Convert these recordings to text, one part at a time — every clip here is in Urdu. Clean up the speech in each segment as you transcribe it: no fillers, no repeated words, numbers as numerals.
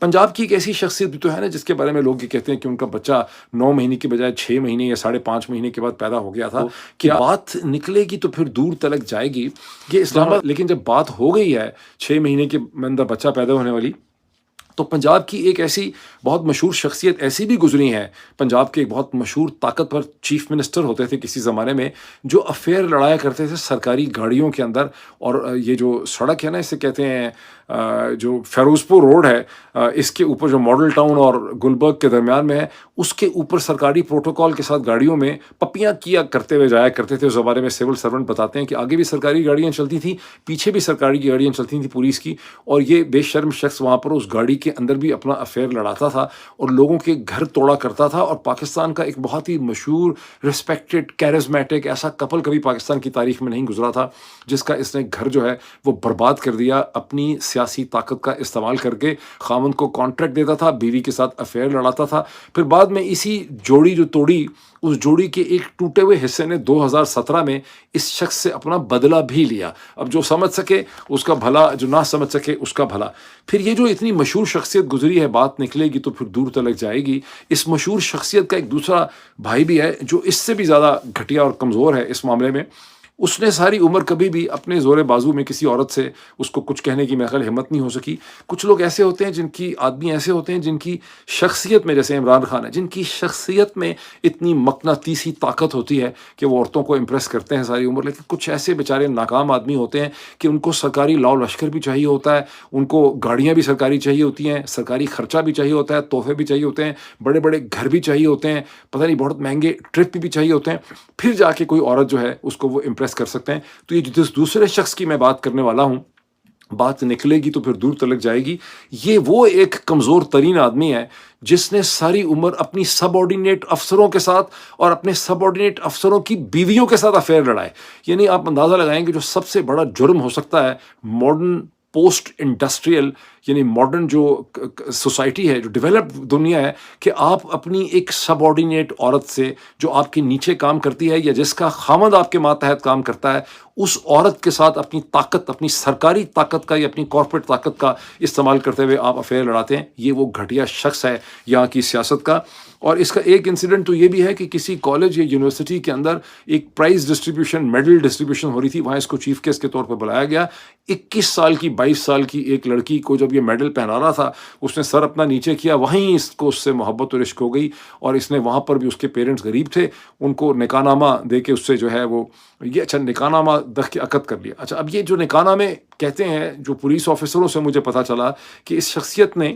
پنجاب کی ایک ایسی شخصیت بھی تو ہے نا جس کے بارے میں لوگ یہ کہتے ہیں کہ ان کا بچہ 9 مہینے کی بجائے 6 مہینے یا 5.5 مہینے کے بعد پیدا ہو گیا تھا، کہ بات نکلے گی تو پھر دور تلک جائے گی یہ اسلام آباد. لیکن جب بات ہو گئی ہے 6 مہینے کے اندر بچہ پیدا ہونے والی، تو پنجاب کی ایک ایسی بہت مشہور شخصیت ایسی بھی گزری ہے. پنجاب کے ایک بہت مشہور طاقتور چیف منسٹر ہوتے تھے کسی زمانے میں، جو افیئر لڑایا کرتے تھے سرکاری گاڑیوں کے اندر. اور یہ جو سڑک ہے نا، اسے کہتے ہیں جو فیروز پور روڈ ہے، اس کے اوپر جو ماڈل ٹاؤن اور گلبرگ کے درمیان میں ہے، اس کے اوپر سرکاری پروٹوکول کے ساتھ گاڑیوں میں پپیاں کیا کرتے ہوئے جایا کرتے تھے. اس زمانے میں سول سرونٹ بتاتے ہیں کہ آگے بھی سرکاری گاڑیاں چلتی تھیں، پیچھے بھی سرکاری گاڑیاں چلتی تھیں پولیس کی، اور یہ بے شرم شخص وہاں پر اس گاڑی کے اندر بھی اپنا افیئر لڑاتا تھا اور لوگوں کے گھر توڑا کرتا تھا. اور پاکستان کا ایک بہت ہی مشہور ریسپیکٹڈ کیرزمیٹک ایسا کپل کبھی پاکستان کی تاریخ میں نہیں گزرا تھا جس کا اس نے گھر جو ہے وہ برباد کر دیا اپنی سیاسی طاقت کا استعمال کر کے. خامند کو کانٹریکٹ دیتا تھا، بیوی کے ساتھ افیئر لڑاتا تھا، پھر بعد میں اسی جوڑی جو توڑی، اس جوڑی کے ایک ٹوٹے ہوئے حصے نے 2017 میں اس شخص سے اپنا بدلہ بھی لیا. اب جو سمجھ سکے اس کا بھلا، جو نہ سمجھ سکے اس کا بھلا. پھر یہ جو اتنی مشہور شخصیت گزری ہے، بات نکلے گی تو پھر دور تلک جائے گی. اس مشہور شخصیت کا ایک دوسرا بھائی بھی ہے جو اس سے بھی زیادہ گھٹیا اور کمزور ہے اس معاملے میں. اس نے ساری عمر کبھی بھی اپنے زور بازو میں کسی عورت سے اس کو کچھ کہنے کی میرے خیال ہمت نہیں ہو سکی. کچھ لوگ ایسے ہوتے ہیں آدمی ایسے ہوتے ہیں جن کی شخصیت میں، جیسے عمران خان ہے، جن کی شخصیت میں اتنی مقناطیسی طاقت ہوتی ہے کہ وہ عورتوں کو امپریس کرتے ہیں ساری عمر. لیکن کچھ ایسے بیچارے ناکام آدمی ہوتے ہیں کہ ان کو سرکاری لاؤ لشکر بھی چاہیے ہوتا ہے، ان کو گاڑیاں بھی سرکاری چاہیے ہوتی ہیں، سرکاری خرچہ بھی چاہیے ہوتا ہے، تحفے بھی چاہیے ہوتے ہیں، بڑے بڑے گھر بھی چاہیے ہوتے ہیں، پتہ نہیں بہت مہنگے ٹرپ بھی چاہیے ہوتے ہیں، پھر جا کے کوئی عورت جو ہے اس کو وہ امپریس کر سکتے ہیں. تو یہ جس دوسرے شخص کی میں بات کرنے والا ہوں، بات نکلے گی تو پھر دور تلک جائے گی، یہ وہ ایک کمزور ترین آدمی ہے جس نے ساری عمر اپنی سب آرڈینیٹ افسروں کے ساتھ اور اپنے سب آرڈینیٹ افسروں کی بیویوں کے ساتھ افیئر لڑائے. یعنی آپ اندازہ لگائیں کہ جو سب سے بڑا جرم ہو سکتا ہے ماڈرن پوسٹ انڈسٹریل، یعنی ماڈرن جو سوسائٹی ہے، جو ڈیولپ دنیا ہے، کہ آپ اپنی ایک سب آرڈینیٹ عورت سے جو آپ کے نیچے کام کرتی ہے یا جس کا خامد آپ کے ماتحت کام کرتا ہے، اس عورت کے ساتھ اپنی طاقت، اپنی سرکاری طاقت کا یا اپنی کارپوریٹ طاقت کا استعمال کرتے ہوئے آپ افیئر لڑاتے ہیں. یہ وہ گھٹیا شخص ہے یہاں کی سیاست کا. اور اس کا ایک انسیڈنٹ تو یہ بھی ہے کہ کسی کالج یا یونیورسٹی کے اندر ایک پرائز ڈسٹریبیوشن، میڈل ڈسٹریبیوشن ہو رہی تھی، وہاں اس کو چیف گیسٹ کے طور پہ بلایا گیا. 21 سال کی 22 سال کی ایک لڑکی کو جب یہ میڈل پہنا رہا تھا، اس نے سر اپنا نیچے کیا، وہیں اس کو اس سے محبت اور عشق ہو گئی. اور اس نے وہاں پر بھی، اس کے پیرنٹس غریب تھے، ان کو نکاح نامہ دے کے اس سے جو ہے وہ یہ نکاح نامہ دخ کے عقد کر لیا. اچھا، اب یہ جو نکاح نامے کہتے ہیں، جو پولیس آفیسروں سے مجھے پتہ چلا کہ اس شخصیت نے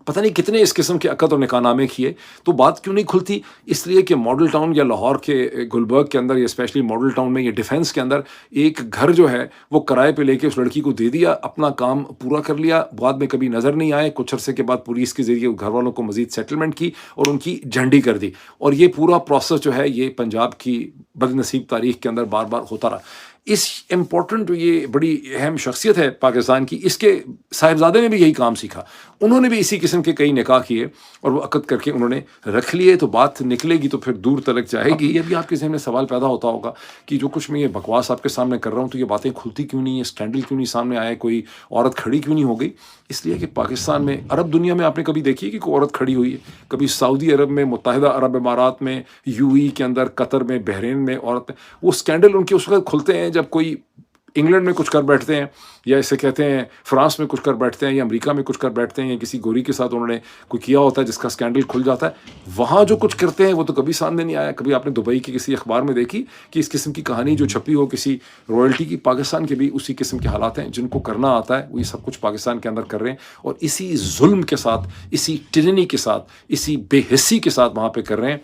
پتہ نہیں کتنے اس قسم کے عقد اور نکاح نامے کیے. تو بات کیوں نہیں کھلتی؟ اس لیے کہ ماڈل ٹاؤن یا لاہور کے گلبرگ کے اندر، یا اسپیشلی ماڈل ٹاؤن میں، یہ ڈیفینس کے اندر ایک گھر جو ہے وہ کرائے پہ لے کے اس لڑکی کو دے دیا، اپنا کام پورا کر لیا، بعد میں کبھی نظر نہیں آئے. کچھ عرصے کے بعد پولیس کے ذریعے گھر والوں کو مزید سیٹلمنٹ کی اور ان کی جھنڈی کر دی. اور یہ پورا پروسیس جو ہے یہ پنجاب کی بد نصیب تاریخ کے اندر بار بار ہوتا رہا. اس امپورٹنٹ جو یہ بڑی اہم شخصیت ہے پاکستان کی، اس کے صاحبزادے نے بھی یہی کام سیکھا. انہوں نے بھی اسی قسم کے کئی نکاح کیے اور وہ عقد کر کے انہوں نے رکھ لیے. تو بات نکلے گی تو پھر دور تلک جائے گی. یہ بھی آپ کے ذہن میں سوال پیدا ہوتا ہوگا کہ جو کچھ میں یہ بکواس آپ کے سامنے کر رہا ہوں تو یہ باتیں کھلتی کیوں نہیں، یہ اسکینڈل کیوں نہیں سامنے آئے، کوئی عورت کھڑی کیوں نہیں ہو گئی؟ اس لیے کہ پاکستان میں، عرب دنیا میں آپ نے کبھی دیکھی کہ کوئی عورت کھڑی ہوئی ہے؟ کبھی سعودی عرب میں، متحدہ عرب امارات میں، یو ای کے اندر، قطر میں، بحرین میں عورت، وہ اسکینڈل ان کے اس وقت کھلتے ہیں جب کوئی انگلینڈ میں کچھ کر بیٹھتے ہیں، یا اسے کہتے ہیں فرانس میں کچھ کر بیٹھتے ہیں، یا امریکہ میں کچھ کر بیٹھتے ہیں، یا کسی گوری کے ساتھ انہوں نے کوئی کیا ہوتا ہے جس کا اسکینڈل کھل جاتا ہے. وہاں جو کچھ کرتے ہیں وہ تو کبھی سامنے نہیں آیا. کبھی آپ نے دبئی کی کسی اخبار میں دیکھی کہ اس قسم کی کہانی جو چھپی ہو کسی رائلٹی کی؟ پاکستان کے بھی اسی قسم کے حالات ہیں. جن کو کرنا آتا ہے وہ یہ سب کچھ پاکستان کے اندر کر رہے ہیں، اور اسی ظلم کے ساتھ، اسی ٹرینی کے ساتھ، اسی بے حسی کے ساتھ وہاں پہ کر رہے ہیں.